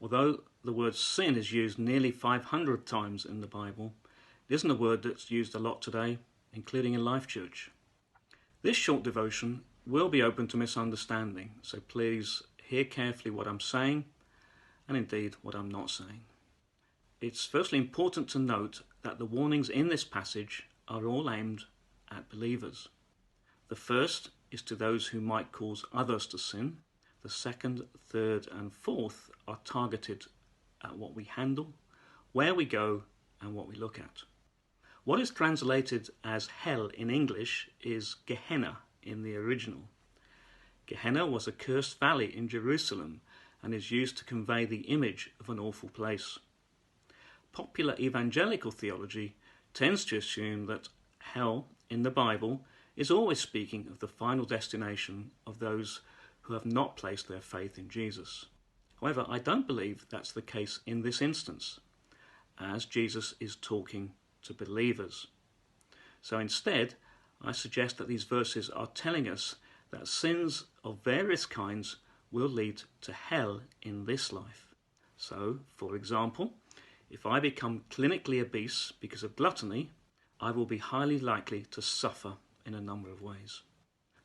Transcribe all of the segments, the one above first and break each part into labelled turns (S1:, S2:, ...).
S1: Although the word sin is used nearly 500 times in the Bible, it isn't a word that's used a lot today, including in Life Church. This short devotion will be open to misunderstanding, so please hear carefully what I'm saying and indeed what I'm not saying. It's firstly important to note that the warnings in this passage are all aimed at believers. The first is to those who might cause others to sin. The second, third and fourth are targeted at what we handle, where we go and what we look at. What is translated as hell in English is Gehenna in the original. Gehenna was a cursed valley in Jerusalem and is used to convey the image of an awful place. Popular evangelical theology tends to assume that hell in the Bible is always speaking of the final destination of those who have not placed their faith in Jesus. However, I don't believe that's the case in this instance, as Jesus is talking to believers. So instead, I suggest that these verses are telling us that sins of various kinds will lead to hell in this life. So, for example, if I become clinically obese because of gluttony, I will be highly likely to suffer in a number of ways.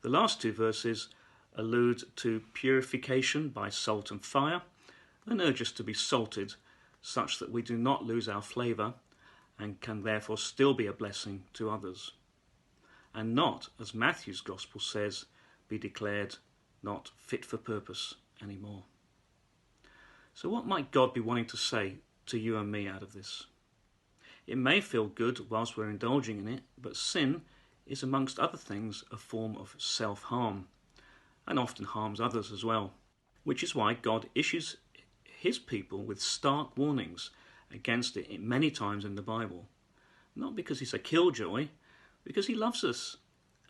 S1: The last two verses allude to purification by salt and fire and urge us to be salted such that we do not lose our flavour and can therefore still be a blessing to others, and not, as Matthew's Gospel says, be declared not fit for purpose anymore. So what might God be wanting to say to you and me out of this? It may feel good whilst we're indulging in it, but sin is, amongst other things, a form of self-harm, and often harms others as well, which is why God issues his people with stark warnings against it many times in the Bible. Not because he's a killjoy, because he loves us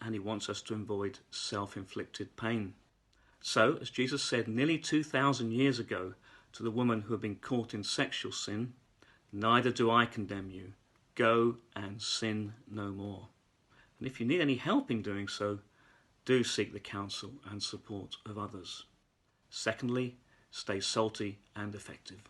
S1: and he wants us to avoid self-inflicted pain. So, as Jesus said nearly 2,000 years ago to the woman who had been caught in sexual sin, neither do I condemn you. Go and sin no more. And if you need any help in doing so, do seek the counsel and support of others. Secondly, stay salty and effective.